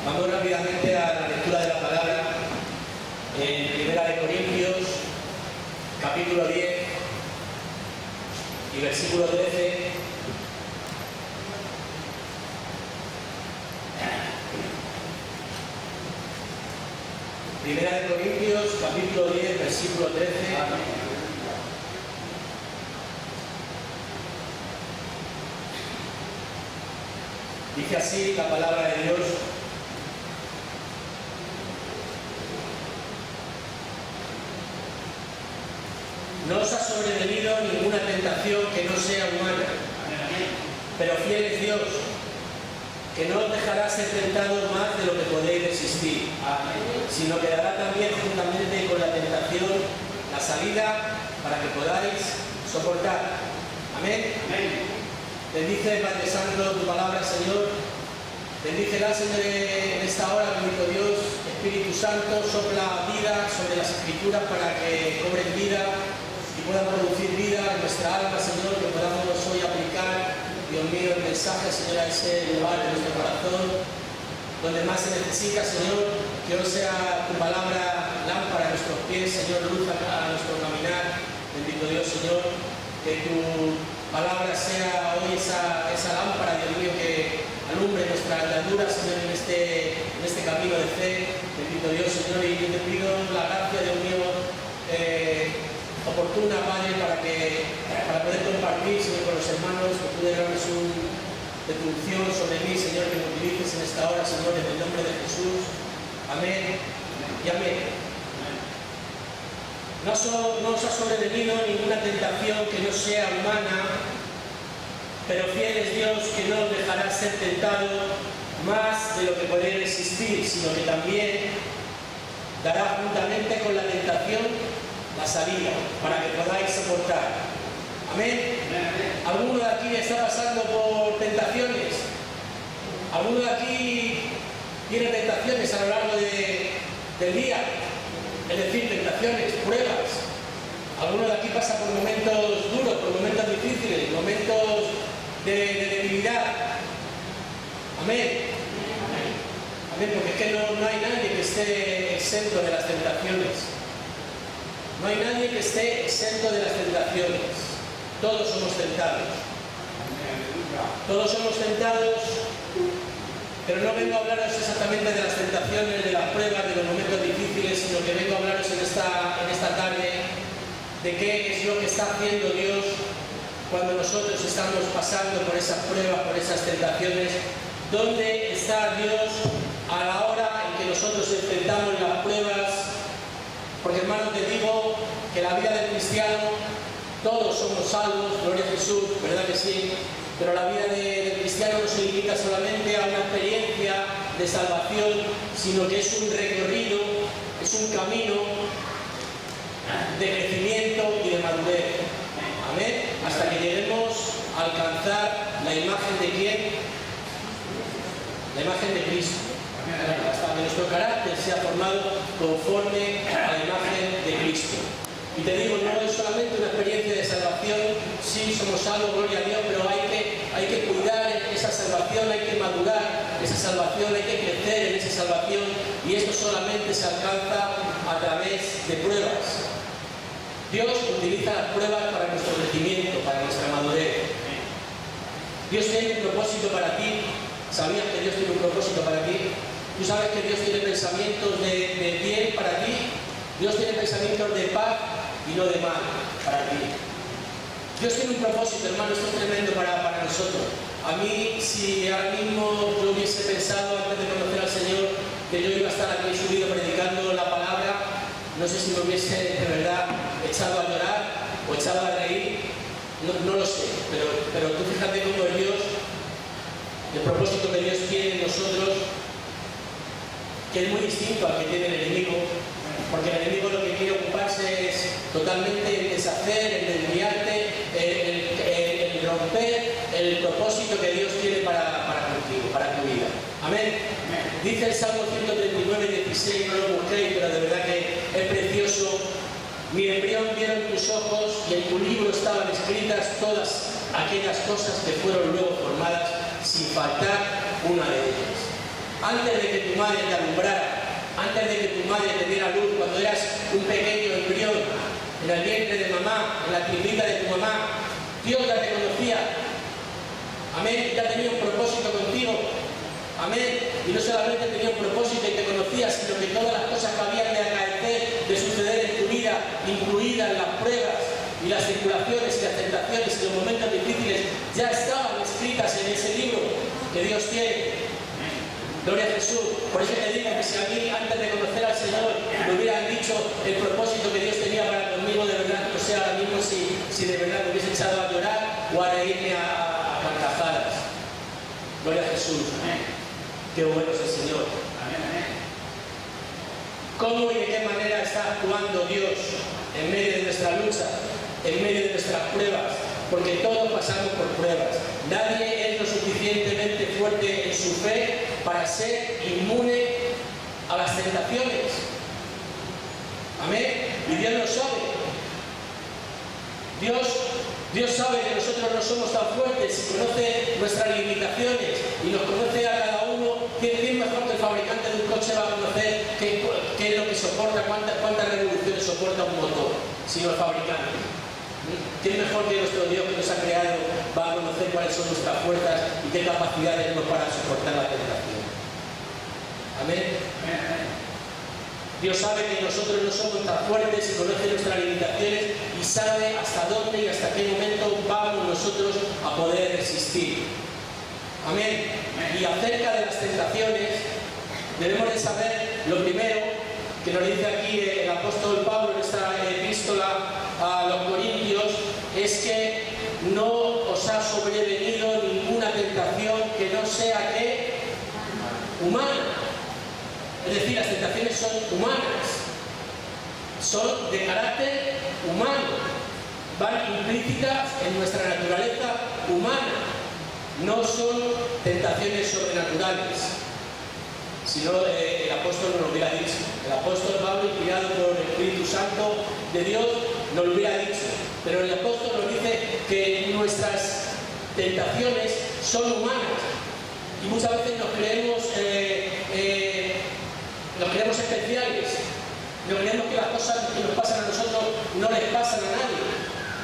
Vamos rápidamente a la lectura de la palabra en Primera de Corintios, capítulo 10 y versículo 13. Primera de Corintios, capítulo 10, versículo 13. Dice así la palabra de Dios: no os ha sobrevenido ninguna tentación que no sea humana, pero fiel es Dios, que no os dejará ser tentados más de lo que podéis resistir, sino que dará también juntamente con la tentación la salida para que podáis soportar. Amén. Bendice, Padre Santo, tu palabra, Señor. Bendícela, Señor, en esta hora, bendito Dios. Espíritu Santo, sopla vida sobre las Escrituras para que cobren vida y puedan producir vida en nuestra alma, Señor, que podamos hoy aplicar, Dios mío, el mensaje, Señor, a ese lugar de nuestro corazón donde más se necesita, Señor. Que hoy sea tu palabra lámpara a nuestros pies, Señor, luz a nuestro caminar. Bendito Dios, Señor, que tu palabra sea hoy esa lámpara, Dios mío, que alumbre nuestra andadura, Señor, en este camino de fe. Bendito Dios, Señor, y te pido la gracia, Dios mío, oportuna, Padre, para poder compartir, Señor, con los hermanos, que tú derrames de tu unción sobre mí, Señor, que me utilices en esta hora, Señor, en el nombre de Jesús. Amén y amén. No os ha sobrevenido ninguna tentación que no sea humana, pero fiel es Dios, que no os dejará ser tentado más de lo que podéis resistir, sino que también dará juntamente con la tentación la salida para que podáis soportar. Amén. ¿Alguno de aquí está pasando por tentaciones? ¿Alguno de aquí tiene tentaciones a lo largo del día? Es decir, tentaciones, pruebas. Alguno de aquí pasa por momentos duros, por momentos difíciles, momentos de debilidad. Amén. Amén, porque es que no hay nadie que esté exento de las tentaciones. No hay nadie que esté exento de las tentaciones. Todos somos tentados. Todos somos tentados, pero no vengo a hablaros exactamente de las tentaciones, de las pruebas, de los momentos difíciles, sino que vengo a hablaros en esta tarde de qué es lo que está haciendo Dios cuando nosotros estamos pasando por esas pruebas, por esas tentaciones. ¿Dónde está Dios a la hora en que nosotros enfrentamos las pruebas? Porque, hermanos, te digo que la vida del cristiano, todos somos salvos, gloria a Jesús, ¿verdad que sí? Pero la vida del cristiano no se limita solamente a una experiencia de salvación, sino que es un recorrido, es un camino de crecimiento y de madurez. Amén. Hasta que lleguemos a alcanzar la imagen de ¿quién? La imagen de Cristo. Hasta que nuestro carácter sea formado conforme a la imagen de Cristo. Y te digo, no es solamente una experiencia de salvación. Sí, somos salvos, gloria a Dios, pero hay que cuidar esa salvación, hay que madurar esa salvación, hay que crecer en esa salvación, y esto solamente se alcanza a través de pruebas. Dios utiliza las pruebas para nuestro crecimiento, para nuestra madurez. Dios tiene un propósito para ti. ¿Sabías que Dios tiene un propósito para ti? ¿Tú sabes que Dios tiene pensamientos de bien para ti? Dios tiene pensamientos de paz y no de mal para ti. Dios tiene un propósito, hermano, esto es tremendo para nosotros. A mí, si ahora mismo yo hubiese pensado, antes de conocer al Señor, que yo iba a estar aquí subido predicando la palabra, no sé si me hubiese de verdad echado a llorar o echado a reír, no lo sé, pero tú fíjate cómo es Dios, el propósito que Dios tiene en nosotros, que es muy distinto al que tiene el enemigo. Porque el enemigo lo que quiere ocuparse es totalmente en deshacer, en desviarte, en romper el propósito que Dios tiene para contigo, para tu vida. Amén. Dice el Salmo 139:16, no lo busquéis, pero de verdad que es precioso. Mi embrión vieron tus ojos y en tu libro estaban escritas todas aquellas cosas que fueron luego formadas, sin faltar una de ellas. antes de que tu madre te alumbrara, antes de que tu madre te diera luz, cuando eras un pequeño embrión, en el vientre de mamá, en la tripita de tu mamá, Dios ya te conocía. Amén. Ya tenía un propósito contigo. Amén. Y no solamente tenía un propósito y te conocía, sino que todas las cosas que habían de acaecer, de suceder en tu vida, incluidas las pruebas y las tribulaciones y las tentaciones y los momentos difíciles, ya estaban escritas en ese libro que Dios tiene. Gloria a Jesús. Por eso te digo que si a mí, antes de conocer al Señor, me hubieran dicho el propósito que Dios tenía para conmigo, de verdad, no sé ahora mismo si de verdad me hubiese echado a llorar o a reírme a carcajadas. Gloria a Jesús. Qué bueno es el Señor. ¿Cómo y de qué manera está actuando Dios en medio de nuestra lucha, en medio de nuestras pruebas? Porque todos pasamos por pruebas. Nadie es lo suficientemente fuerte en su fe para ser inmune a las tentaciones. Amén. Y Dios lo sabe. Dios sabe que nosotros no somos tan fuertes y conoce nuestras limitaciones y nos conoce a cada uno. ¿Quién mejor que el fabricante de un coche va a conocer qué es lo que soporta, cuántas revoluciones soporta un motor, sino el fabricante? ¿Quién mejor que nuestro Dios que nos ha creado va a conocer cuáles son nuestras fuerzas y qué capacidades tenemos para soportar la tentación? Amén. Dios sabe que nosotros no somos tan fuertes y conoce nuestras limitaciones y sabe hasta dónde y hasta qué momento vamos nosotros a poder resistir. Amén. Y acerca de las tentaciones debemos de saber lo primero que nos dice aquí el apóstol Pablo en esta epístola a los Corintios, es que no os ha sobrevenido ninguna tentación que no sea que humana. Es decir, las tentaciones son humanas, son de carácter humano, van implícitas en nuestra naturaleza humana, no son tentaciones sobrenaturales. Si no, el apóstol nos lo hubiera dicho. El apóstol Pablo, inspirado por el Espíritu Santo de Dios, nos lo hubiera dicho. Pero el apóstol nos dice que nuestras tentaciones son humanas. Y muchas veces nos creemos especiales. Nos creemos que las cosas que nos pasan a nosotros no les pasan a nadie.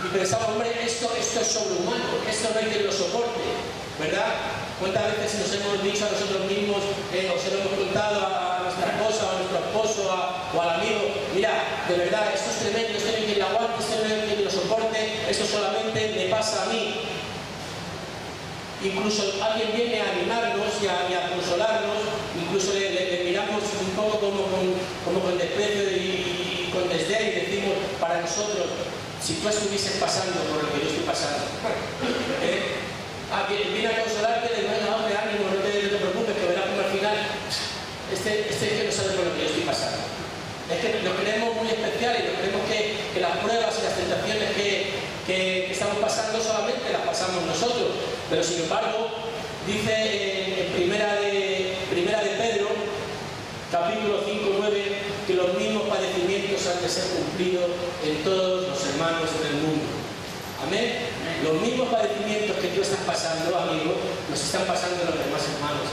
Y pensamos, hombre, esto es sobrehumano, esto no hay quien lo soporte, ¿verdad? ¿Cuántas veces nos hemos dicho a nosotros mismos, o se lo hemos contado a nuestra esposa, o a nuestro esposo, o al amigo, mira, de verdad, esto es tremendo, esto no hay quien lo aguante, esto no hay quien lo soporte, esto solamente me pasa a mí? Incluso alguien viene a animarnos y a consolarnos, incluso le miramos un poco como con desprecio y con desdén y decimos para nosotros, si tú estuvieses pasando por lo que yo estoy pasando, viene a consolarte, le digo, no, hombre, ánimo, no te preocupes, que verás como al final este es que no sabe por lo que yo estoy pasando. Es que nos creemos muy especiales, nos creemos que las pruebas y las tentaciones que estamos pasando solamente las pasamos nosotros. Pero sin embargo, dice en primera de Pedro, capítulo 5-9, que los mismos padecimientos han de ser cumplidos en todos los hermanos del mundo. Amén. Los mismos padecimientos que tú estás pasando, amigo, los están pasando los demás hermanos.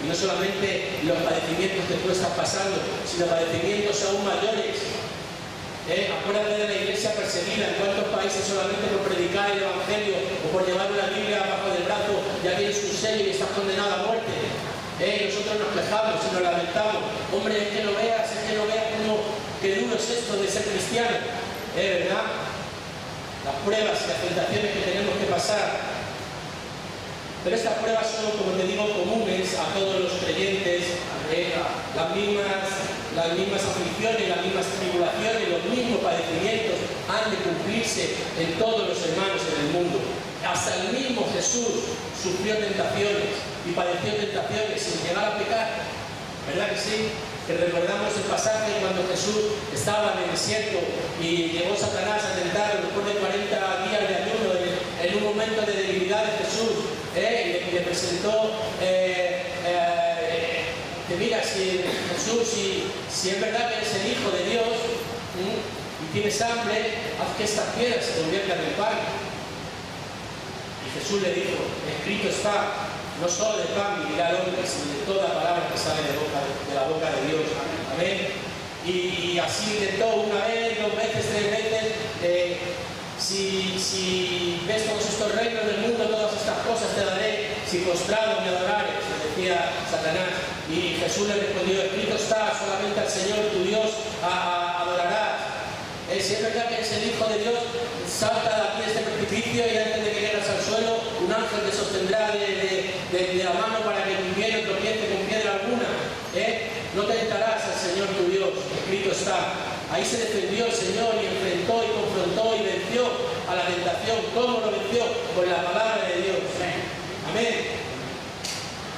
Y no solamente los padecimientos que tú estás pasando, sino padecimientos aún mayores. Acuérdate de la iglesia perseguida. En cuántos países solamente por predicar el evangelio o por llevar una Biblia bajo del brazo ya tienes un sello y estás condenado a muerte. Nosotros nos quejamos y nos lamentamos. Hombre, es que lo veas como que duro es esto de ser cristiano. ¿Verdad? Las pruebas y las tentaciones que tenemos que pasar. Pero estas pruebas son, como te digo, comunes a todos los creyentes. Las mismas aflicciones, las mismas tribulaciones, los mismos padecimientos han de cumplirse en todos los hermanos en el mundo. Hasta el mismo Jesús sufrió tentaciones y padeció tentaciones sin llegar a pecar. ¿Verdad que sí? Que recordamos el pasaje cuando Jesús estaba en el desierto y llegó Satanás a tentarlo después de 40 días de ayuno en un momento de debilidad de Jesús, y le presentó que mira, Jesús, si es verdad que eres el Hijo de Dios y tienes hambre, haz que estas piedras se conviertan en pan. Y Jesús le dijo, escrito está, no solo de pan vivirá el hombre, sino de toda palabra que sale de la boca de Dios. Amén. Y así intentó una vez, 2 veces, 3 veces. Si ves todos estos reinos del mundo, todas estas cosas te daré, si postrado me adorares, decía Satanás. Y Jesús le respondió: escrito está, solamente al Señor tu Dios adorarás. Si es verdad que es el Hijo de Dios, salta de aquí de este precipicio y antes de que caigas al suelo, un ángel te sostendrá de la mano para que tu pie no tropiece con piedra alguna. No tentarás al Señor tu Dios, escrito está. Ahí se defendió el Señor y enfrentó y confrontó y venció a la tentación. ¿Cómo lo venció? Con la palabra de Dios. Amén.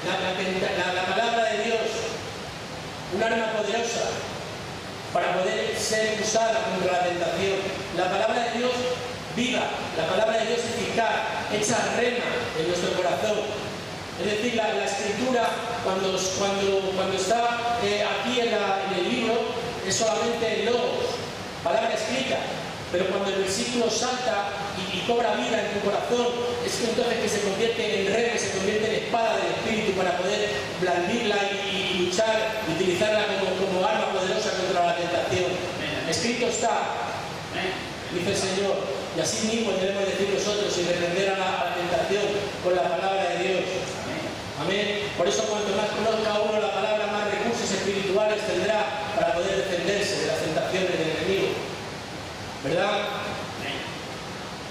La palabra de Dios, un arma poderosa para poder ser usada contra la tentación. La palabra de Dios viva, la palabra de Dios eficaz, hecha rema en nuestro corazón. Es decir, la escritura, cuando está aquí en el libro, es solamente logos, palabra escrita, pero cuando el versículo salta y cobra vida en tu corazón, es que entonces que se convierte en rema, se convierte en espada del Espíritu para poder blandirla y luchar, y utilizarla como arma poderosa contra la tentación. Escrito está, dice el Señor, y así mismo debemos decir nosotros y reprender a la tentación con la palabra de Dios. Amén. Por eso cuanto más conozca uno la palabra, más recursos espirituales tendrá para poder defenderse de las tentaciones del enemigo. ¿Verdad?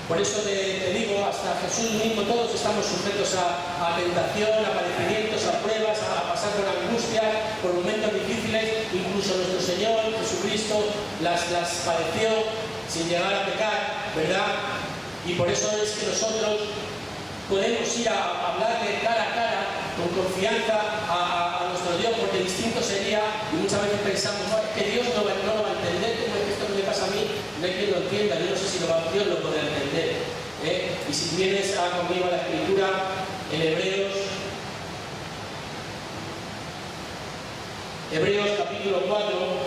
Por eso te digo, hasta Jesús mismo, todos estamos sujetos a tentación, a padecimientos, a pruebas, a pasar por angustia, por momentos difíciles. Incluso nuestro Señor Jesucristo las padeció sin llegar a pecar, ¿verdad? Y por eso es que nosotros podemos ir a hablarle cara a cara, con confianza a nuestro Dios, porque distinto sería, y muchas veces pensamos, no, es que Dios no lo va a entender, como es que esto que me pasa a mí, no hay quien lo entienda, yo no sé si Dios lo podrá entender. Y si vienes conmigo a la Escritura, en Hebreos capítulo 4,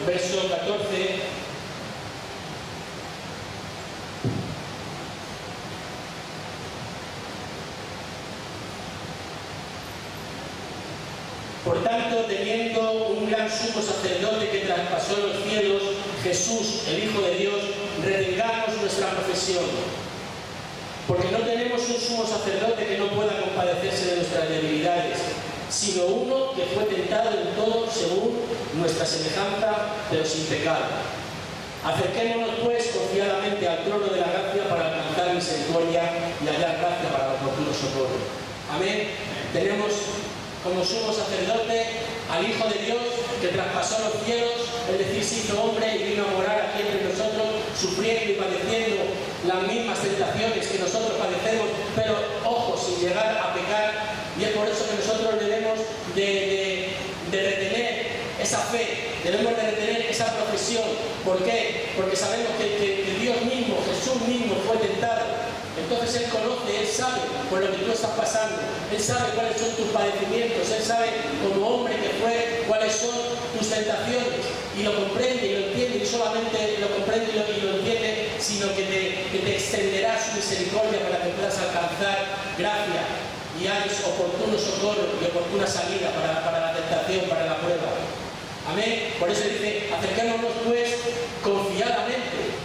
verso 14. Por tanto, teniendo un gran sumo sacerdote que traspasó los cielos, Jesús, el Hijo de Dios, retengamos nuestra profesión. Porque no tenemos un sumo sacerdote que no pueda compadecerse de nuestras debilidades, sino uno que fue tentado en todo según nuestra semejanza, pero sin pecado. Acerquémonos pues confiadamente al trono de la gracia para alcanzar misericordia y hallar gracia para el oportuno socorro. Amén. Tenemos como sumo sacerdote al Hijo de Dios que traspasó los cielos, es decir, se hizo hombre y vino a morar aquí entre nosotros, sufriendo y padeciendo las mismas tentaciones que nosotros padecemos, pero ojo, sin llegar a pecar. Y es por eso que nosotros debemos de retener esa fe, debemos de retener esa profesión. ¿Por qué? Porque sabemos que Dios mismo, Jesús mismo fue tentado. Entonces Él conoce, Él sabe por lo que tú estás pasando, Él sabe cuáles son tus padecimientos, Él sabe como hombre que fue cuáles son tus tentaciones, y lo comprende y lo entiende, y solamente lo comprende y lo entiende, sino que te extenderá su misericordia para que puedas alcanzar gracia y halles oportuno socorro y oportuna salida para la tentación, para la prueba. Amén. Por eso dice, acerquémonos pues confiadamente.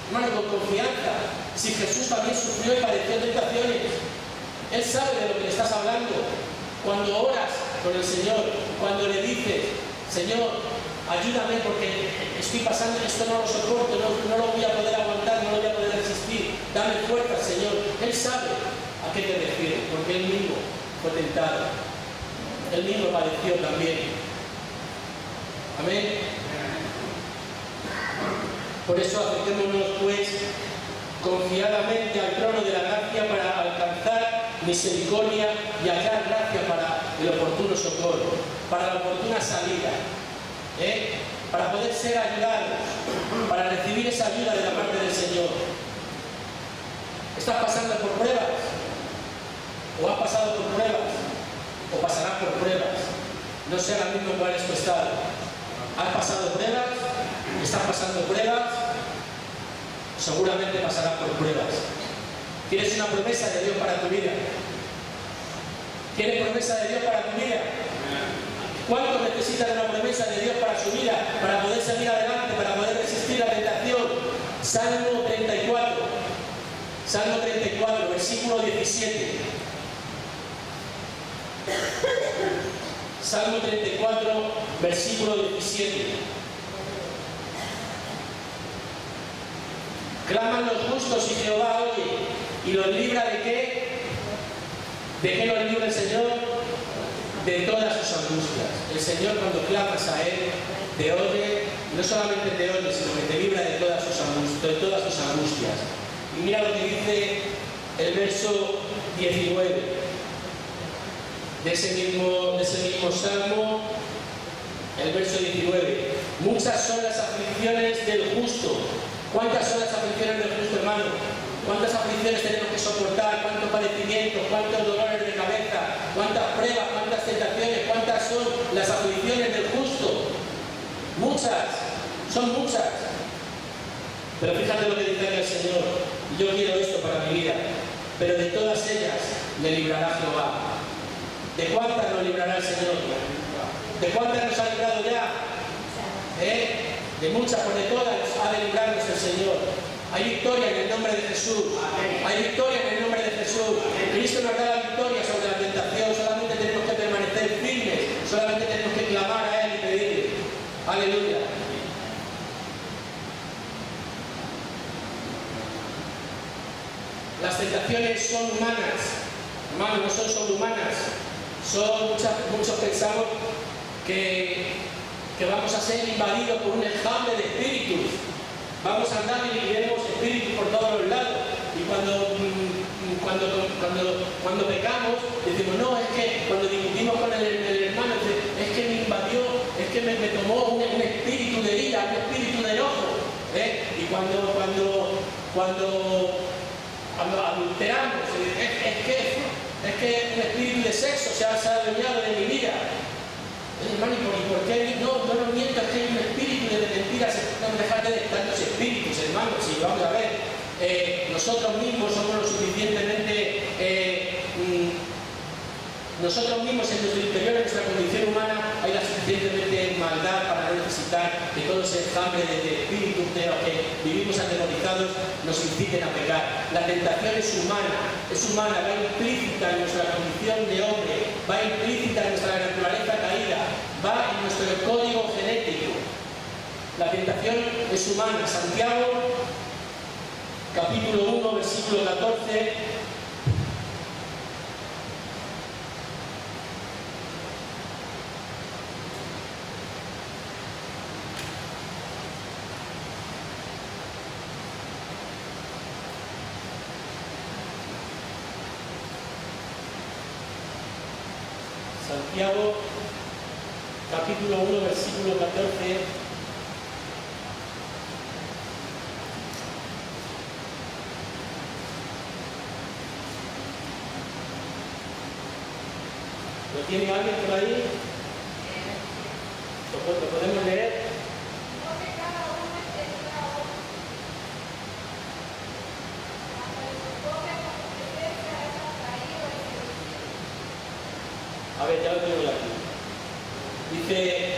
Hermano, con confianza. Si Jesús también sufrió y padeció tentaciones, Él sabe de lo que le estás hablando. Cuando oras con el Señor, cuando le dices, Señor, ayúdame porque estoy pasando, esto no lo soporto, no lo voy a poder aguantar, no lo voy a poder resistir, dame fuerza, Señor. Él sabe a qué te refieres, porque Él mismo fue tentado. Él mismo padeció también. Amén. Por eso acerquémonos pues confiadamente al trono de la gracia para alcanzar misericordia y hallar gracia para el oportuno socorro, para la oportuna salida, para poder ser ayudados, para recibir esa ayuda de la parte del Señor. ¿Estás pasando por pruebas? ¿O No sé ahora mismo cuál es tu estado. ¿Has pasado pruebas? ¿Estás pasando pruebas? Seguramente pasarás por pruebas. ¿Tienes una promesa de Dios para tu vida? ¿Tienes promesa de Dios para tu vida? ¿Cuántos necesitan una promesa de Dios para su vida, para poder salir adelante, para poder resistir la tentación? Salmo 34, versículo 17. Salmo 34, versículo 17. Claman los justos y Jehová oye, y los libra ¿de qué? ¿De qué los libra el Señor? De todas sus angustias. El Señor, cuando clamas a Él, te oye, no solamente te oye, sino que te libra de todas sus angustias. Y mira lo que dice el verso 19 de ese mismo salmo, el verso 19. Muchas son las aflicciones del justo. ¿Cuántas son las aflicciones del justo, hermano? ¿Cuántas aflicciones tenemos que soportar? ¿Cuántos padecimientos? ¿Cuántos dolores de cabeza? ¿Cuántas pruebas? ¿Cuántas tentaciones? ¿Cuántas son las aflicciones del justo? Muchas, son muchas. Pero fíjate lo que dice aquí el Señor. Yo quiero esto para mi vida. Pero de todas ellas le librará Jehová. ¿De cuántas nos librará el Señor? ¿De cuántas nos ha librado ya? De muchas, pues de todas ha de librarnos el Señor. Hay victoria en el nombre de Jesús. Hay victoria en el nombre de Jesús. Cristo nos da la victoria sobre la tentación. Solamente tenemos que permanecer firmes. Solamente tenemos que clamar a Él y pedirle. Aleluya. Las tentaciones son humanas. Hermanos, no son solo humanas. Muchos pensamos que vamos a ser invadidos por un enjambre de espíritus. Vamos a andar y veremos espíritus por todos los lados. Y cuando pecamos, decimos, no, es que cuando discutimos con el hermano, es que me invadió, es que me tomó un espíritu de ira, un espíritu de enojo. Y cuando adulteramos, es que un espíritu de sexo se ha adueñado de mi vida. Hermano, ¿y por qué? No nos mientas que hay un espíritu de mentiras. No dejate de tantos espíritus, hermanos. Si vamos a ver, nosotros mismos somos lo suficientemente... nosotros mismos en nuestro interior, en nuestra condición humana, hay la suficientemente maldad para no necesitar que todo ese enjambre de espíritus de los que vivimos atemorizados nos inciten a pecar. La tentación es humana, va implícita en nuestra condición de hombre, va implícita en nuestra naturaleza caída, va en nuestro código genético. La tentación es humana. Santiago, capítulo 1, versículo 14. Santiago, capítulo 1, versículo 14. ¿Lo tiene alguien por ahí? ¿Lo podemos leer? A ver, ya lo tengo aquí. Dice,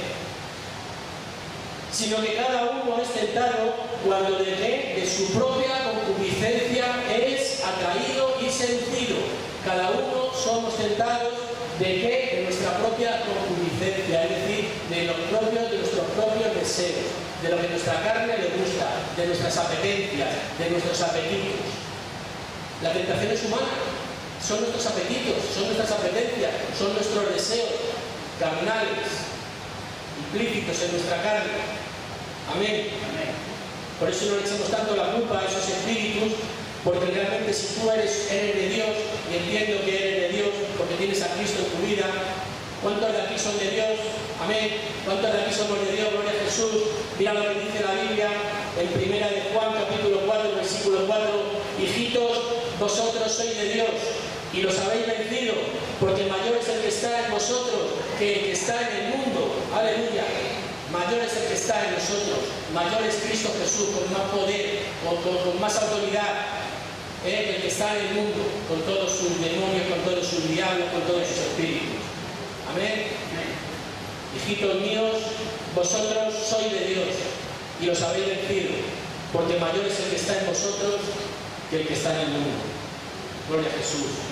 sino que cada uno es tentado cuando de su propia concupiscencia es atraído y seducido. Cada uno somos tentados de qué? De nuestra propia concupiscencia, es decir, de nuestros propios deseos, de lo que nuestra carne le gusta, de nuestras apetencias, de nuestros apetitos. La tentación es humana. Son nuestros apetitos, son nuestras apetencias, son nuestros deseos carnales, implícitos en nuestra carne. Amén. Por eso no le echamos tanto la culpa a esos espíritus, porque realmente si tú eres de Dios, y entiendo que eres de Dios porque tienes a Cristo en tu vida, ¿cuántos de aquí son de Dios? Amén. ¿Cuántos de aquí somos de Dios? Gloria a Jesús. Mira lo que dice la Biblia en 1 de Juan, capítulo 4, versículo 4. Hijitos, vosotros sois de Dios y los habéis vencido, porque mayor es el que está en vosotros que que el que está en el mundo. Aleluya. Mayor es el que está en nosotros. Mayor es Cristo Jesús, con más poder, con más autoridad. El que está en el mundo, con todos sus demonios, con todos sus diablos, con todos sus espíritus. Amén. Hijitos míos, vosotros sois de Dios y los habéis vencido, porque mayor es el que está en vosotros que el que está en el mundo. Gloria a Jesús.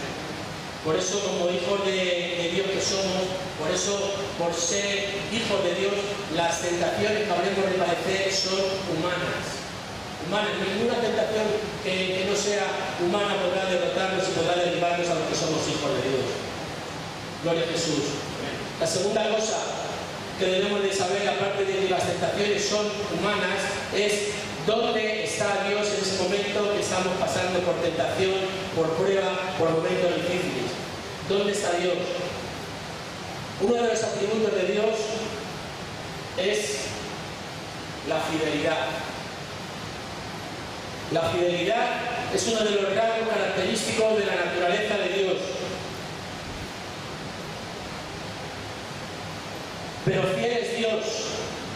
Por eso, como hijos de Dios que somos, por eso, por ser hijos de Dios, las tentaciones que habremos de padecer son humanas. Humanas. Ninguna tentación que no sea humana podrá derrotarnos y podrá derribarnos a los que somos hijos de Dios. Gloria a Jesús. La segunda cosa que debemos de saber, aparte de que las tentaciones son humanas, es dónde está Dios en ese momento que estamos pasando por tentación, por prueba, por momentos difíciles. ¿Dónde está Dios? Uno de los atributos de Dios es la fidelidad. La fidelidad es uno de los rasgos característicos de la naturaleza de Dios. Pero fiel es Dios,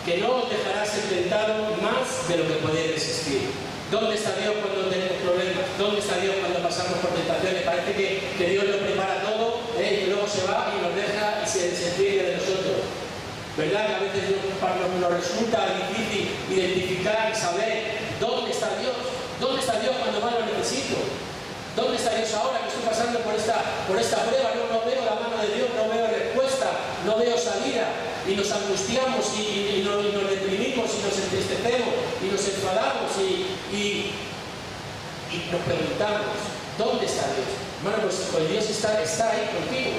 que no os dejará ser tentado más de lo que podéis resistir. ¿Dónde está Dios cuando tenemos problemas? ¿Dónde está Dios cuando pasamos por tentaciones? Parece que Dios lo prepara todo y que luego se va y nos deja y se ríe de nosotros. ¿Verdad? Que a veces nos resulta difícil identificar y saber dónde está Dios. ¿Dónde está Dios cuando más lo necesito? ¿Dónde está Dios ahora que estoy pasando por esta prueba? No veo la mano de Dios, no veo respuesta, no veo salida. Y nos angustiamos y nos deprimimos y nos entristecemos y nos enfadamos y nos preguntamos, ¿dónde está Dios? Bueno, pues Dios está ahí contigo.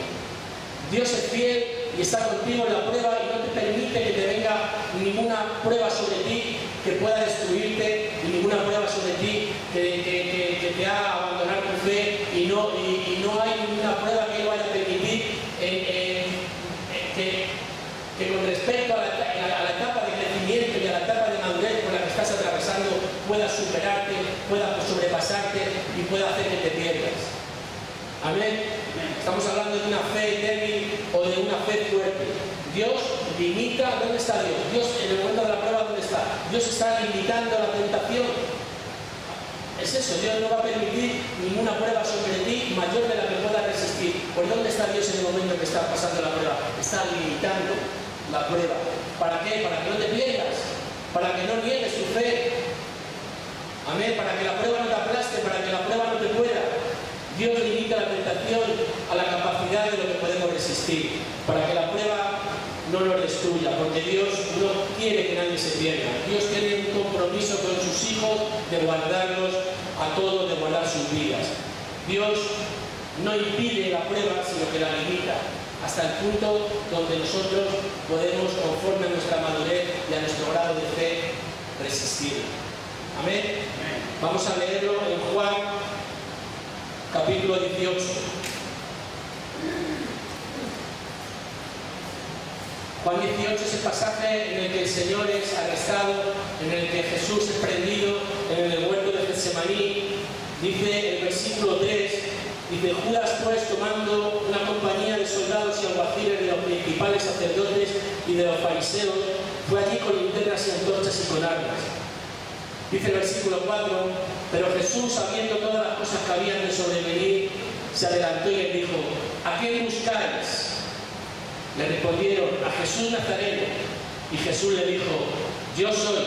Dios es fiel y está contigo en la prueba y no te permite que te venga ninguna prueba sobre ti que pueda destruirte y ninguna prueba sobre ti que te haga abandonar tu fe y no hay ninguna prueba que Él vaya a permitir que con respecto a la etapa de crecimiento y a la etapa de madurez por la que estás atravesando pueda superarte, pueda sobrepasarte y pueda hacer que te pierdas. Amén. Estamos hablando de una fe débil o de una fe fuerte. Dios limita. ¿Dónde está Dios? Dios en el momento de la prueba, ¿dónde está? Dios está limitando la tentación. Es eso, Dios no va a permitir ninguna prueba sobre ti mayor de la que puedas resistir. ¿Por dónde está Dios en el momento que está pasando la prueba? Está limitando la prueba. ¿Para qué? Para que no te pierdas, para que no niegues tu fe. Amén, para que la prueba no te aplaste, para que la prueba no te pueda. Dios limita la tentación a la capacidad de lo que podemos resistir, para que la prueba no nos destruya, porque Dios no quiere que nadie se pierda. Dios tiene un compromiso con sus hijos de guardarlos a todos, de guardar sus vidas. Dios no impide la prueba, sino que la limita, hasta el punto donde nosotros podemos, conforme a nuestra madurez y a nuestro grado de fe, resistir. Amén. Vamos a leerlo en Juan capítulo 18. Juan 18 es el pasaje en el que el Señor es arrestado, en el que Jesús es prendido en el huerto de Getsemaní. Dice el versículo 3, dice: Judas pues, tomando una compañía de soldados y alguaciles de los principales sacerdotes y de los fariseos, fue allí con linternas y antorchas y con armas. Dice el versículo 4, pero Jesús, sabiendo todas las cosas que habían de sobrevenir, se adelantó y les dijo: ¿a quién buscáis? Le respondieron: a Jesús Nazareno. Y Jesús le dijo: yo soy.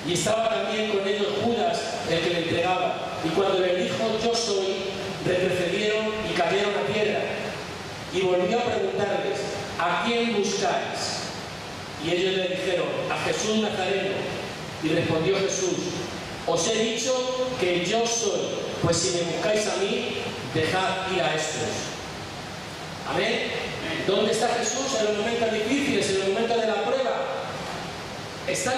Y estaba también con ellos Judas, el que le entregaba. Y cuando le dijo: yo soy, retrocedieron y cayeron a tierra. Y volvió a preguntarles: ¿a quién buscáis? Y ellos le dijeron: a Jesús Nazareno. Y respondió Jesús: os he dicho que yo soy, pues si me buscáis a mí, dejad ir a estos. Amén. ¿Dónde está Jesús en los momentos difíciles, en los momentos de la prueba? Está